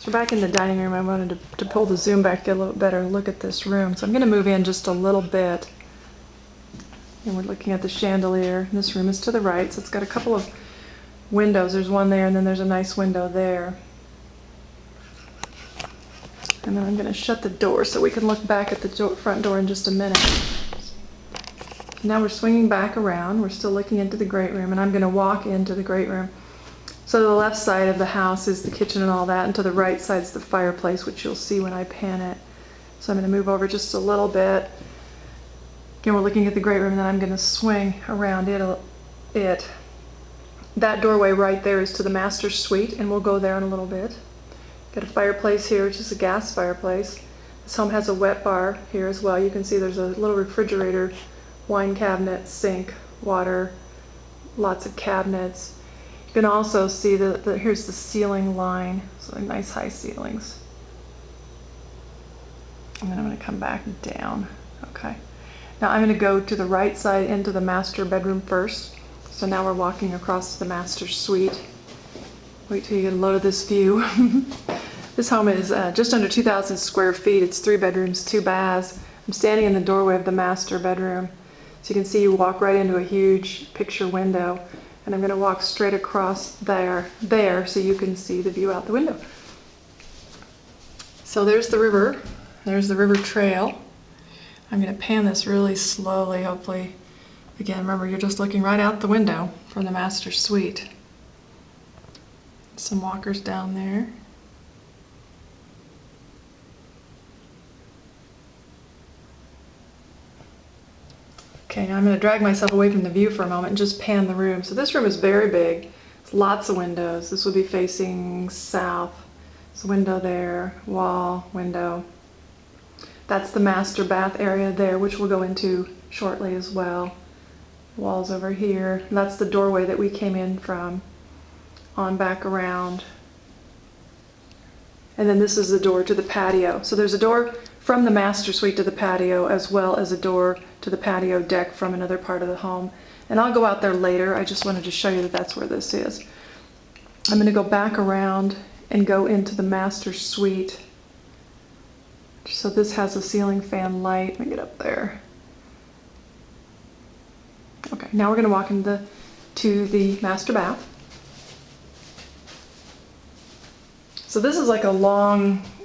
So back in the dining room, I wanted to pull the zoom back, get a little better look at this room. So I'm going to move in just a little bit. And we're looking at the chandelier. This room is to the right, so it's got a couple of windows. There's one there, and then there's a nice window there. And then I'm going to shut the door so we can look back at the front door in just a minute. Now we're swinging back around. We're still looking into the great room, and I'm going to walk into the great room. So the left side of the house is the kitchen and all that, and to the right side is the fireplace, which you'll see when I pan it. So I'm going to move over just a little bit. Again, we're looking at the great room, and then I'm going to swing around it. That doorway right there is to the master suite, and we'll go there in a little bit. Got a fireplace here, which is a gas fireplace. This home has a wet bar here as well. You can see there's a little refrigerator, wine cabinet, sink, water, lots of cabinets. You can also see that here's the ceiling line, so nice high ceilings. And then I'm going to come back down. Okay. Now I'm going to go to the right side into the master bedroom first. So now we're walking across to the master suite. Wait till you get a load of this view. This home is just under 2,000 square feet. It's 3 bedrooms, 2 baths. I'm standing in the doorway of the master bedroom. So you can see you walk right into a huge picture window. And I'm going to walk straight across there so you can see the view out the window. So there's the river. There's the river trail. I'm going to pan this really slowly, hopefully. Again, remember, you're just looking right out the window from the master suite. Some walkers down there. Okay, now I'm going to drag myself away from the view for a moment and just pan the room. So this room is very big. It's lots of windows. This would be facing south. There's a window there, wall, window. That's the master bath area there, which we'll go into shortly as well. Walls over here. And that's the doorway that we came in from. On back around. And then this is the door to the patio. So there's a door from the master suite to the patio, as well as a door to the patio deck from another part of the home. And I'll go out there later. I just wanted to show you that that's where this is. I'm going to go back around and go into the master suite. So this has a ceiling fan light. Let me get up there. Okay, now we're going to walk to the master bath. So this is like a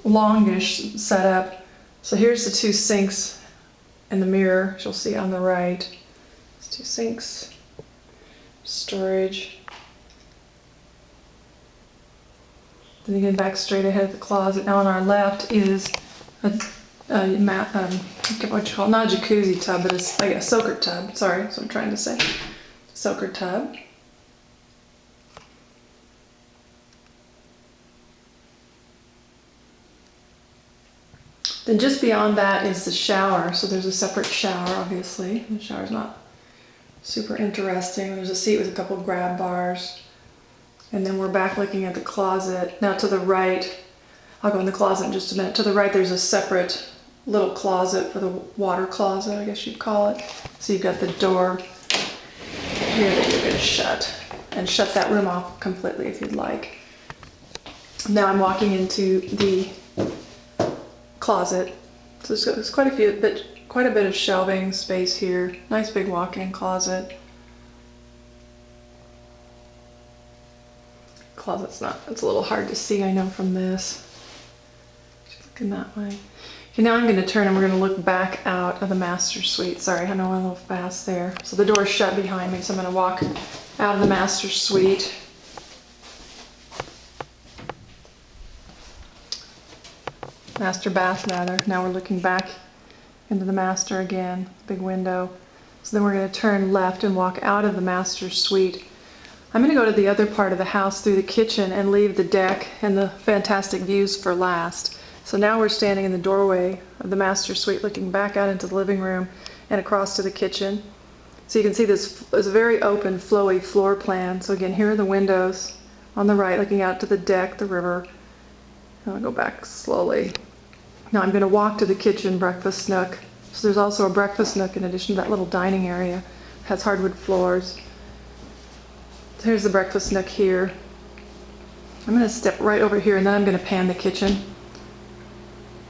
longish setup. So here's the 2 sinks and the mirror, which you'll see on the right. There's 2 sinks, storage. Then again, back straight ahead of the closet. Now on our left is what you call it? Not a jacuzzi tub, but it's like a soaker tub. Sorry, that's what I'm trying to say. Soaker tub. Then just beyond that is the shower. So there's a separate shower, obviously. The shower's not super interesting. There's a seat with a couple of grab bars. And then we're back looking at the closet. Now to the right, I'll go in the closet in just a minute. To the right there's a separate little closet for the water closet, I guess you'd call it. So you've got the door here that you're going to shut. And shut that room off completely if you'd like. Now I'm walking into the closet. So there's quite a bit of shelving space here. Nice big walk-in closet. Closet's it's a little hard to see, I know, from this. Just looking that way. Okay, now I'm going to turn and we're going to look back out of the master suite. Sorry, I know I'm a little fast there. So the door's shut behind me, so I'm going to walk out of the master suite. Master bath, rather. Now we're looking back into the master again. Big window. So then we're going to turn left and walk out of the master suite. I'm going to go to the other part of the house through the kitchen and leave the deck and the fantastic views for last. So now we're standing in the doorway of the master suite looking back out into the living room and across to the kitchen. So you can see this is a very open, flowy floor plan. So again, here are the windows on the right looking out to the deck, the river. And I'll go back slowly. Now I'm going to walk to the kitchen breakfast nook. So there's also a breakfast nook in addition to that little dining area. It has hardwood floors. So here's the breakfast nook here. I'm going to step right over here and then I'm going to pan the kitchen.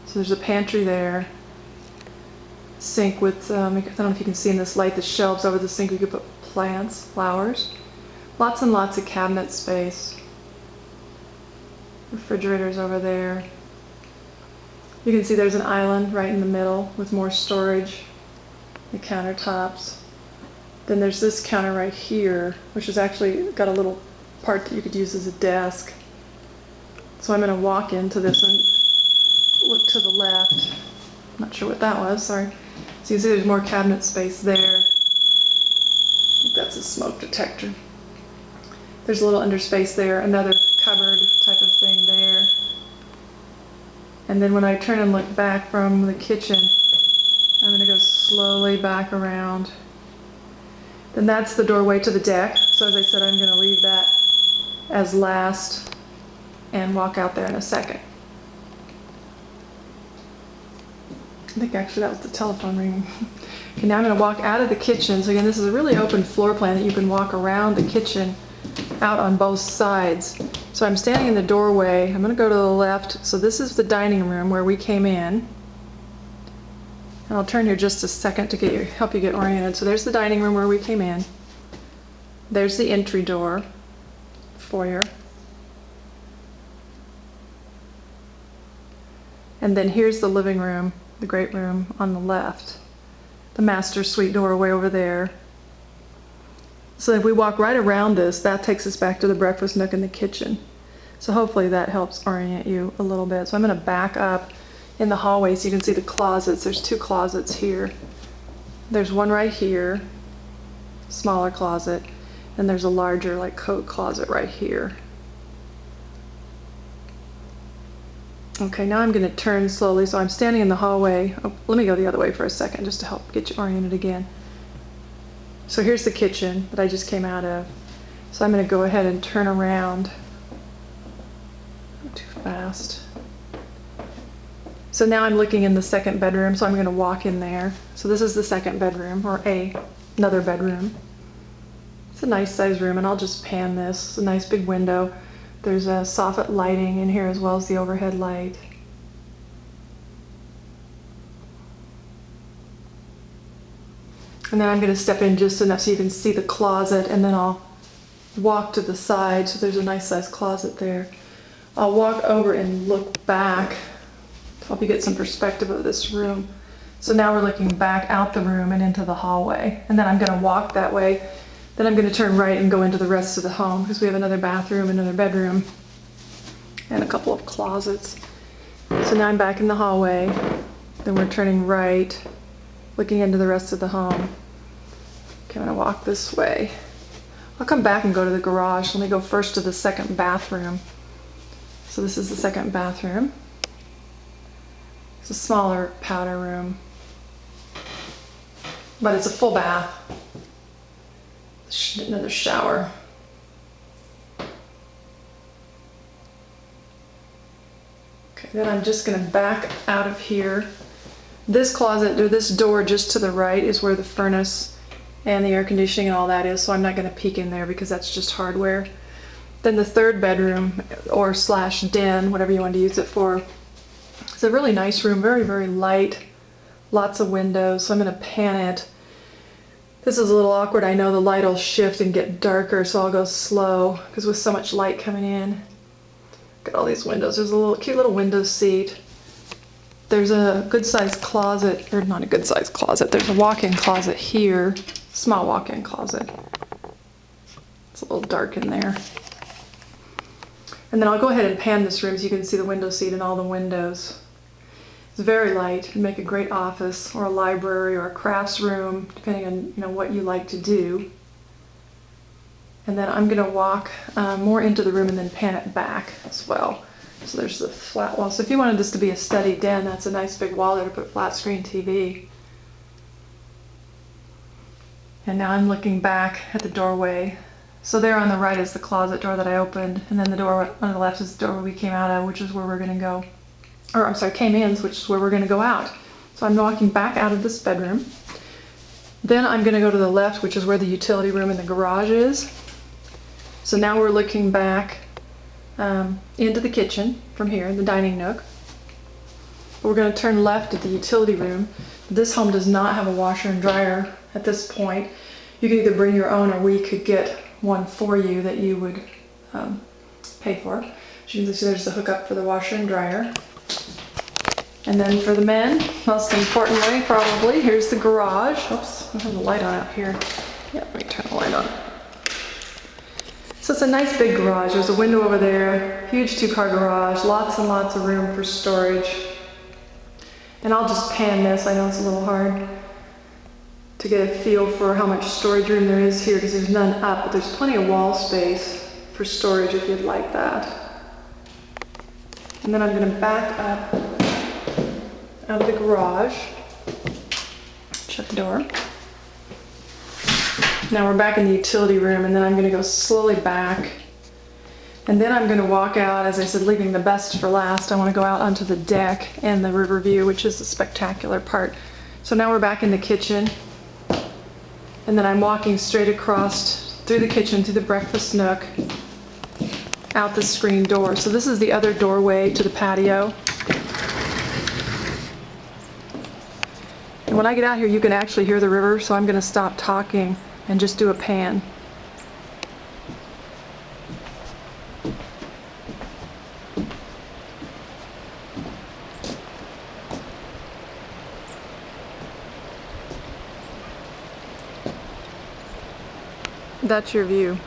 So there's a pantry there. Sink with, I don't know if you can see in this light, the shelves over the sink. You could put plants, flowers. Lots and lots of cabinet space. Refrigerators over there. You can see there's an island right in the middle with more storage. The countertops. Then there's this counter right here, which has actually got a little part that you could use as a desk. So I'm going to walk into this and look to the left. Not sure what that was, sorry. So you can see there's more cabinet space there. I think that's a smoke detector. There's a little under space there, another cupboard type of thing there. And then when I turn and look back from the kitchen, I'm going to go slowly back around. Then that's the doorway to the deck. So as I said, I'm going to leave that as last and walk out there in a second. I think actually that was the telephone ringing. Okay, now I'm going to walk out of the kitchen. So again, this is a really open floor plan that you can walk around the kitchen out on both sides. So I'm standing in the doorway. I'm going to go to the left. So this is the dining room where we came in. And I'll turn here just a second to help you get oriented. So there's the dining room where we came in. There's the entry door, foyer. And then here's the living room, the great room on the left. The master suite doorway over there. So if we walk right around this, that takes us back to the breakfast nook in the kitchen. So hopefully that helps orient you a little bit. So I'm going to back up in the hallway so you can see the closets. There's two closets here. There's one right here, smaller closet, and there's a larger like coat closet right here. Okay, now I'm going to turn slowly. So I'm standing in the hallway. Oh, let me go the other way for a second just to help get you oriented again. So here's the kitchen that I just came out of. So I'm going to go ahead and turn around. Not too fast. So now I'm looking in the second bedroom, so I'm going to walk in there. So this is the second bedroom, or another bedroom. It's a nice size room, and I'll just pan this. It's a nice big window. There's a soffit lighting in here as well as the overhead light. And then I'm going to step in just enough so you can see the closet, and then I'll walk to the side. So there's a nice size closet there. I'll walk over and look back to help you get some perspective of this room. So now we're looking back out the room and into the hallway. And then I'm going to walk that way. Then I'm going to turn right and go into the rest of the home because we have another bathroom, another bedroom, and a couple of closets. So now I'm back in the hallway. Then we're turning right, looking into the rest of the home. Okay, I'm going to walk this way. I'll come back and go to the garage. Let me go first to the second bathroom. So this is the second bathroom. It's a smaller powder room, but it's a full bath. Another shower. Okay, then I'm just going to back out of here. This closet, or this door just to the right, is where the furnace and the air conditioning and all that is, so I'm not going to peek in there because that's just hardware. Then the third bedroom, or slash den, whatever you want to use it for. It's a really nice room, very, very light, lots of windows, so I'm going to pan it. This is a little awkward. I know the light will shift and get darker, so I'll go slow because with so much light coming in. Look at all these windows. There's a little cute little window seat. There's a good-sized closet, or not a good-sized closet. There's a walk-in closet here, small walk-in closet. It's a little dark in there. And then I'll go ahead and pan this room so you can see the window seat and all the windows. It's very light. It'd make a great office or a library or a crafts room, depending on what you like to do. And then I'm going to walk more into the room and then pan it back as well. So there's the flat wall. So if you wanted this to be a study den, that's a nice big wall there to put flat screen TV. And now I'm looking back at the doorway. So there on the right is the closet door that I opened, and then the door on the left is the door we came out of, which is where we're going to go. Or I'm sorry, came in, which is where we're going to go out. So I'm walking back out of this bedroom. Then I'm going to go to the left, which is where the utility room and the garage is. So now we're looking back into the kitchen from here, the dining nook. We're going to turn left at the utility room. This home does not have a washer and dryer at this point. You could either bring your own, or we could get one for you that you would pay for. As you can see, there's the hookup for the washer and dryer. And then for the men, most importantly probably, here's the garage. Oops, I don't have the light on out here. Yeah, let me turn the light on. So it's a nice big garage. There's a window over there, huge 2-car garage, lots and lots of room for storage. And I'll just pan this. I know it's a little hard to get a feel for how much storage room there is here because there's none up, but there's plenty of wall space for storage if you'd like that. And then I'm going to back up out of the garage, shut the door. Now we're back in the utility room, and then I'm going to go slowly back. And then I'm going to walk out, as I said, leaving the best for last. I want to go out onto the deck and the river view, which is the spectacular part. So now we're back in the kitchen. And then I'm walking straight across through the kitchen, through the breakfast nook, out the screen door. So this is the other doorway to the patio. And when I get out here, you can actually hear the river, so I'm going to stop talking and just do a pan. That's your view.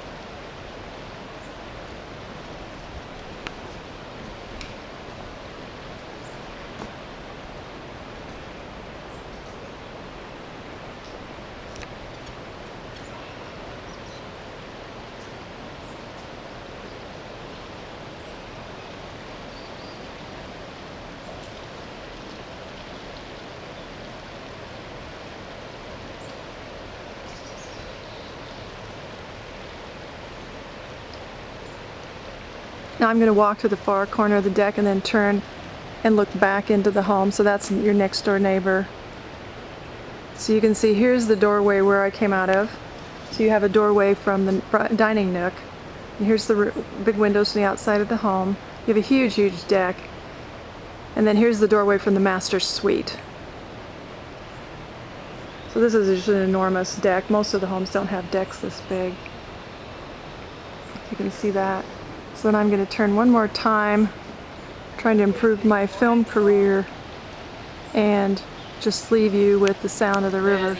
Now I'm going to walk to the far corner of the deck and then turn and look back into the home. So that's your next door neighbor. So you can see here's the doorway where I came out of. So you have a doorway from the dining nook. And here's the big windows from the outside of the home. You have a huge, huge deck. And then here's the doorway from the master suite. So this is just an enormous deck. Most of the homes don't have decks this big. You can see that. So then I'm going to turn one more time, trying to improve my film career, and just leave you with the sound of the river.